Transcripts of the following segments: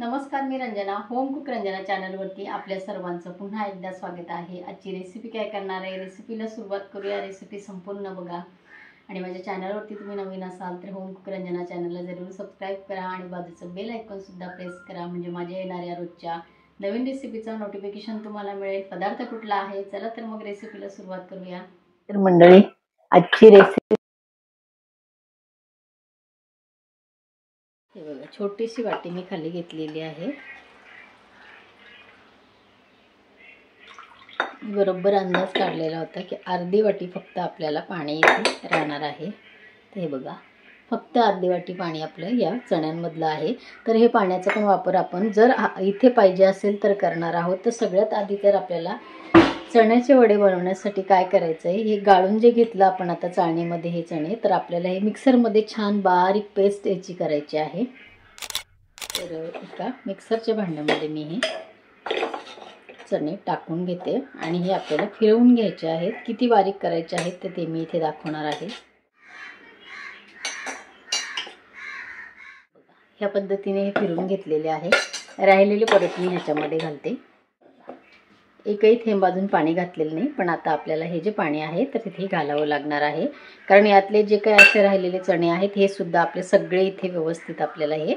नमस्कार, मी Ranjana. Home cook Ranjana चॅनलवरती आपल्या सर्वांचं पुन्हा एकदा स्वागत आहे. आजची रेसिपी काय करणार आहे, रेसिपीला सुरुवात करूया. रेसिपी संपूर्ण बघा आणि माझ्या चॅनलवरती तुम्ही नवीन असाल तर होम कुक रंजना चॅनलला जरूर सबस्क्राईब करा आणि बाजूचं बेल आयकॉनसुद्धा प्रेस करा, म्हणजे माझ्या येणाऱ्या रोजच्या नवीन रेसिपीचं नोटिफिकेशन तुम्हाला मिळेल. पदार्थ कुठला आहे, चला तर मग रेसिपीला सुरुवात करूया. तर मंडळी, आजची रेसिपी हे बघा, छोटीशी वाटी मी खाली घेतलेली आहे. बरोबर अंदाज काढलेला होता की अर्धी वाटी फक्त आपल्याला पाणी इथे राहणार आहे. ते बघा, फक्त अर्धी वाटी पाणी आपलं या चण्यांमधलं आहे. तर हे पाण्याचा पण वापर आपण जर इथे पाहिजे असेल तर करणार आहोत. तर सगळ्यात आधी तर आपल्याला चण्याचे वडे बनवण्यासाठी काय करायचं आहे, हे गाळून जे घेतलं आपण आता चाळणीमध्ये हे चणे, तर आपल्याला हे मिक्सरमध्ये छान बारीक पेस्ट याची करायची आहे. तर एका मिक्सरच्या भांड्यामध्ये मी हे चणे टाकून घेते आणि हे आपल्याला फिरवून घ्यायचे आहेत. किती बारीक करायचे आहेत ते मी इथे दाखवणार आहे. ह्या पद्धतीने हे फिरवून घेतलेले आहे. राहिलेले परत मी ह्याच्यामध्ये घालते. एकही थेंब अजून पाणी घातलेलं नाही, पण आता आपल्याला हे जे पाणी आहे तर तिथे घालावं लागणार आहे. कारण यातले जे काही असे राहिलेले चणे आहेत हे सुद्धा आपले सगळे इथे व्यवस्थित आपल्याला हे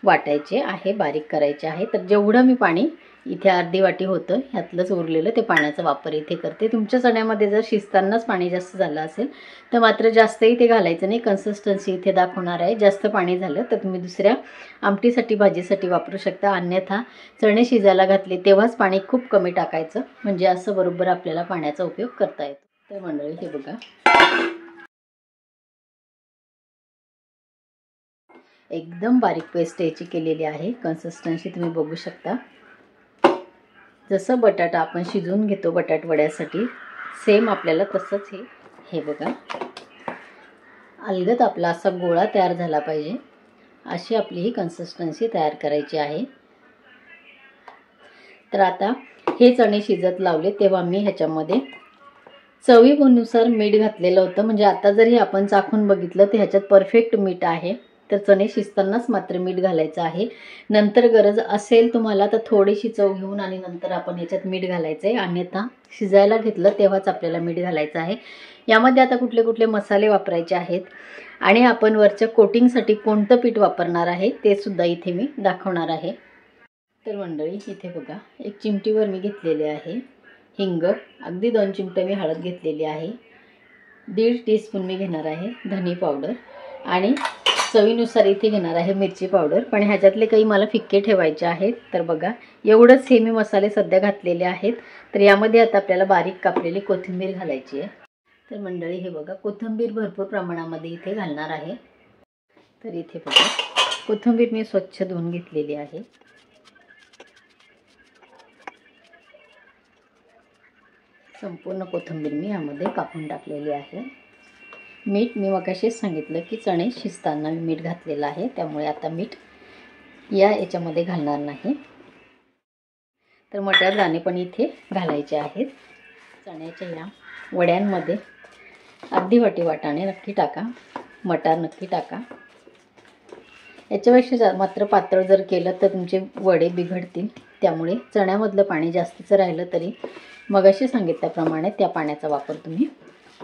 वाटायचे आहे, बारीक करायचे आहे. तर जेवढं मी पाणी इथे अर्धी वाटी होतं ह्यातलंच उरलेलं ते पाण्याचा वापर इथे करते. तुमच्या चण्यामध्ये जर शिजतानाच पाणी जास्त झालं असेल तर मात्र जास्तही ते घालायचं नाही. कन्सिस्टन्सी इथे दाखवणार आहे. जास्त पाणी झालं तर तुम्ही दुसऱ्या आमटीसाठी भाजीसाठी वापरू शकता. अन्यथा चणे शिजायला घातले तेव्हाच पाणी खूप कमी टाकायचं, म्हणजे असं बरोबर आपल्याला पाण्याचा उपयोग करता येतो. तर मंडळी हे बघा, एकदम बारीक पेस्ट याची केलेली आहे. कन्सिस्टन्सी तुम्ही बघू शकता. जसं बटाटा आपण शिजवून घेतो बटाट वड्यासाठी, सेम आपल्याला तसंच हे बघा, अलगद आपला असा गोळा तयार झाला पाहिजे, अशी आपली ही कन्सिस्टन्सी तयार करायची आहे. तर आता हे चणे शिजत लावले तेव्हा मी ह्याच्यामध्ये चवीनुसार मीठ घातलेलं होतं. म्हणजे आता जरी आपण चाखून बघितलं तर ह्याच्यात परफेक्ट मीठ आहे. तर चणे शिजतानाच मात्र मीठ घालायचं आहे. नंतर गरज असेल तुम्हाला तर थोडीशी चव घेऊन आणि नंतर आपण ह्याच्यात मीठ घालायचं आहे. अन्यथा शिजायला घेतलं तेव्हाच आपल्याला मीठ घालायचं आहे. यामध्ये आता कुठले कुठले मसाले वापरायचे आहेत आणि आपण वरच्या कोटिंगसाठी कोणतं पीठ वापरणार आहे ते सुद्धा इथे मी दाखवणार आहे. तर मंडळी इथे बघा, एक चिमटीवर मी घेतलेले आहे हिंग, अगदी 2 चिमटे मी हळद घेतलेली आहे, 1.5 टीस्पून मी घेणार आहे धनी पावडर आणि चवीनुसार इथे घेणार आहे मिरची पावडर. पण ह्याच्यातले काही मला फिक्के ठेवायचे आहेत. तर बघा, एवढंच हे मी मसाले सध्या घातलेले आहेत. तर यामध्ये आता आपल्याला बारीक कापलेली कोथिंबीर घालायची आहे. तर मंडळी हे बघा, कोथिंबीर भरपूर प्रमाणामध्ये इथे घालणार आहे. तर इथे बघा, कोथिंबीर मी स्वच्छ धुवून घेतलेली आहे. संपूर्ण कोथिंबीर मी यामध्ये कापून टाकलेली आहे. मीठ मी मगाशीच सांगितलं की चणे शिजताना मी मीठ घातलेलं आहे, त्यामुळे आता मीठ याच्यामध्ये घालणार नाही. तर मटार दाणे पण इथे घालायचे आहेत. चण्याच्या या वड्यांमध्ये अर्धी वाटी वाटाणे नक्की टाका, मटार नक्की टाका. याच्यापेक्षा मात्र पातळ जर केलं तर तुमचे वडे बिघडतील. त्यामुळे चण्यामधलं पाणी जास्तीचं राहिलं तरी मगाशी सांगितल्याप्रमाणे त्या पाण्याचा वापर तुम्ही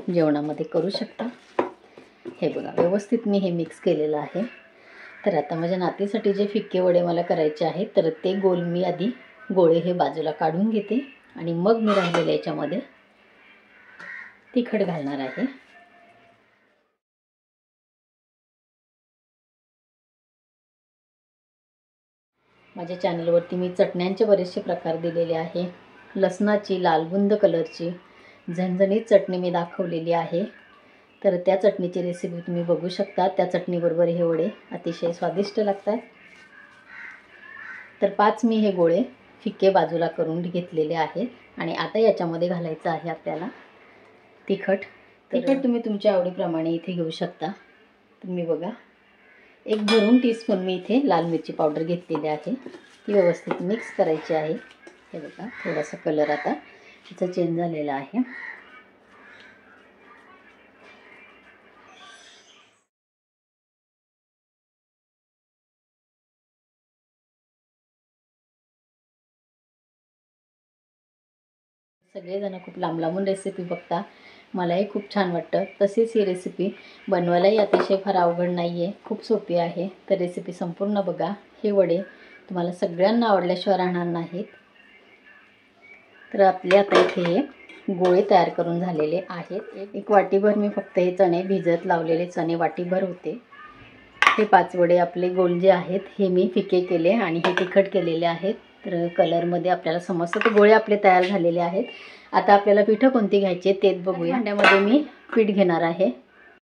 जेवणामध्ये करू शकता. हे बघा, व्यवस्थित मी हे मिक्स केलेलं आहे. तर आता माझ्या नातीसाठी जे फिक्के वडे मला करायचे आहेत तर ते गोल मी आधी गोळे हे बाजूला काढून घेते आणि मग मी राहिलेल्या याच्यामध्ये तिखट घालणार आहे. माझ्या चॅनलवरती मी चटण्यांचे बरेचसे प्रकार दिलेले आहे. लसणाची लालबुंद कलरची झणझणीत चटणी मी दाखवलेली आहे. तर त्या चटणीची रेसिपी तुम्ही बघू शकता. त्या चटणीबरोबर हे वडे अतिशय स्वादिष्ट लागतात. तर 5 मी हे गोळे फिक्के बाजूला करून घेतलेले आहेत आणि आता याच्यामध्ये घालायचं आहे आपल्याला तिखट. तिखट तुम्ही तुमच्या आवडीप्रमाणे इथे घेऊ शकता. तुम्ही बघा, 1 भरून टीस्पून मी इथे लाल मिरची पावडर घेतलेली आहे. ती व्यवस्थित मिक्स करायची आहे. हे बघा, थोडासा कलर आता त्याचा चेंज झालेला आहे. सगळेजण खूप लांब लांबून रेसिपी बघता, मलाही खूप छान वाटतं. तसेच ही रेसिपी बनवायलाही अतिशय फार अवघड नाही आहे, खूप सोपी आहे. तर रेसिपी संपूर्ण बघा. हे वडे तुम्हाला सगळ्यांना आवडल्याशिवाय राहणार नाहीत. तर आपले आता इथे हे गोळे तयार करून झालेले आहेत. एक वाटीभर मी फक्त हे चणे भिजत लावलेले चणे वाटीभर होते. हे 5 वडे आपले गोल जे आहेत हे मी फिके केले आणि हे तिखट केलेले आहेत. तर कलरमध्ये आपल्याला समजतं. तर गोळे आपले तयार झालेले आहेत. आता आपल्याला पिठं कोणती घ्यायची तेच बघूया. भांड्यामध्ये मी पीठ घेणार आहे.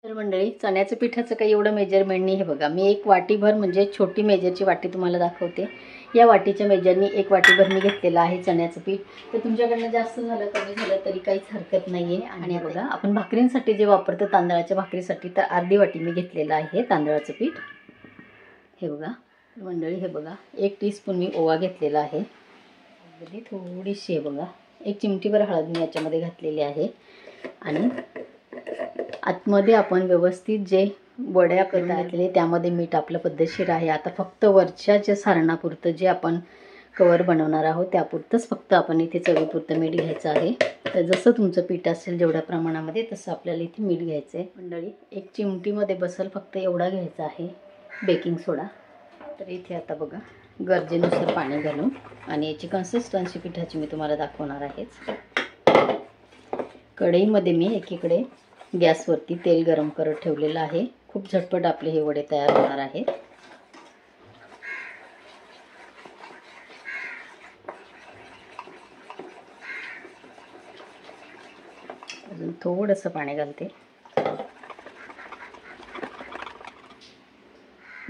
तर मंडळी, चण्याचं पिठाचं काही एवढं मेजरमेंट नाही. हे बघा, मी एक वाटीभर म्हणजे छोटी मेजरची वाटी तुम्हाला दाखवते. या वाटीच्या मेजरनी एक वाटीभर मी घेतलेलं आहे चण्याचं पीठ. तर तुमच्याकडनं जास्त झालं कमी झालं तरी काहीच हरकत नाही आहे. आणि बघा, आपण भाकरींसाठी जे वापरतो तांदळाच्या भाकरीसाठी, तर अर्धी वाटी मी घेतलेलं आहे तांदळाचं पीठ. हे बघा मंडळी, हे बघा 1 टीस्पून मी ओवा घेतलेला आहे. अगदी थोडीशी, हे बघा 1 चिमटीभर हळद मी याच्यामध्ये घातलेली आहे. आणि आतमध्ये आपण व्यवस्थित जे वड्या घातलेले त्यामध्ये मीठ आपलं पद्धतशीर आहे. आता फक्त वरच्या जे सारणापुरतं जे आपण कवर बनवणार आहोत त्यापुरतंच फक्त आपण इथे चवीपुरतं मीठ घ्यायचं आहे. तर जसं तुमचं पीठ असेल जेवढ्या प्रमाणामध्ये तसं आपल्याला इथे मीठ घ्यायचं आहे. मंडळी, 1 चिमटीमध्ये बसल फक्त एवढा घ्यायचा आहे बेकिंग सोडा. तर इथे आता बघा गरजेनुसार पाणी घालून आणि याची कन्सिस्टन्सी पिठाची मी तुम्हाला दाखवणार आहेच. कढईमध्ये मी एकीकडे गॅसवरती तेल गरम करत ठेवलेलं आहे. खूप झटपट आपले हे वडे तयार होणार आहेत. अजून थोडंसं पाणी घालते.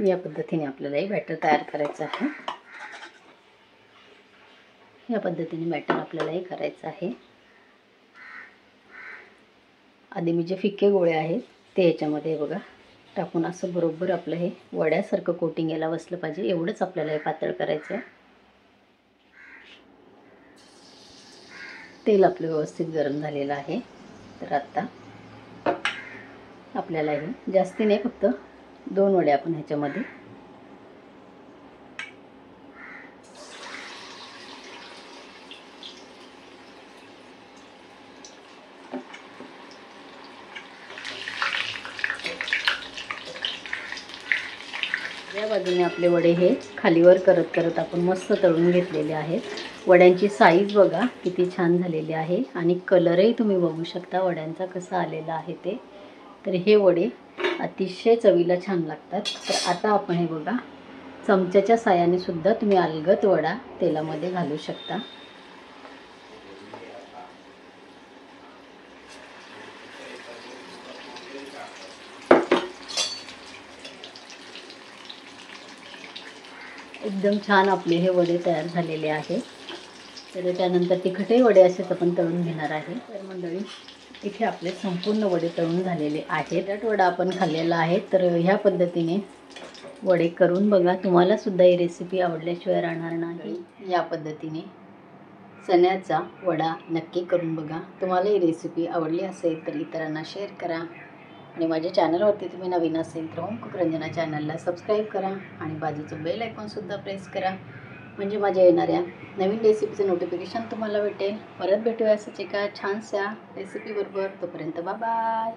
या पद्धतीने आपल्याला हे बॅटर तयार करायचं आहे. या पद्धतीने बॅटर आपल्याला हे करायचं आहे. आधी मी जे फिके गोळे आहेत ते ह्याच्यामध्ये बघा टाकून असं बरोबर आपलं हे वड्यासारखं कोटिंग याला बसलं पाहिजे. एवढंच आपल्याला हे पातळ करायचं आहे. तेल आपलं व्यवस्थित गरम झालेलं आहे. तर आता आपल्याला हे जास्ती नाही, फक्त 2 वडे आपण ह्याच्यामध्ये या बाजूने आपले वडे हे खालीवर करत करत आपण मस्त तळून घेतलेले आहेत. वड्यांची साईज बघा किती छान झालेली आहे आणि कलरही तुम्ही बघू शकता वड्यांचा कसा आलेला आहे ते. तर हे वडे अतिशय चवीला छान लागतात. तर आता आपण हे बघा चमच्याच्या साहाय्याने सुद्धा तुम्ही अलगद वडा तेलामध्ये घालू शकता. एकदम छान आपले हे वडे तयार झालेले आहे. तर त्यानंतर तिखटही वडे असेच आपण तळून घेणार आहे. तर मंडळी, इथे आपले संपूर्ण वडे तळून झालेले आहेत. तिखट वडा आपण खाल्लेला आहे. तर ह्या पद्धतीने वडे करून बघा, तुम्हाला सुद्धा ही रेसिपी आवडल्याशिवाय राहणार नाही. या पद्धतीने चण्याचा वडा नक्की करून बघा. तुम्हाला ही रेसिपी आवडली असेल तर इतरांना शेअर करा आणि माझ्या चॅनलवरती तुम्ही नवीन असेल तर ओम कुक रंजना चॅनलला सबस्क्राईब करा आणि बाजूचं बेल आयकॉनसुद्धा प्रेस करा, म्हणजे माझ्या येणाऱ्या नवीन रेसिपीचं नोटिफिकेशन तुम्हाला भेटेल. परत भेटूया असंच एका छानशा रेसिपीबरोबर. तोपर्यंत बाय बाय.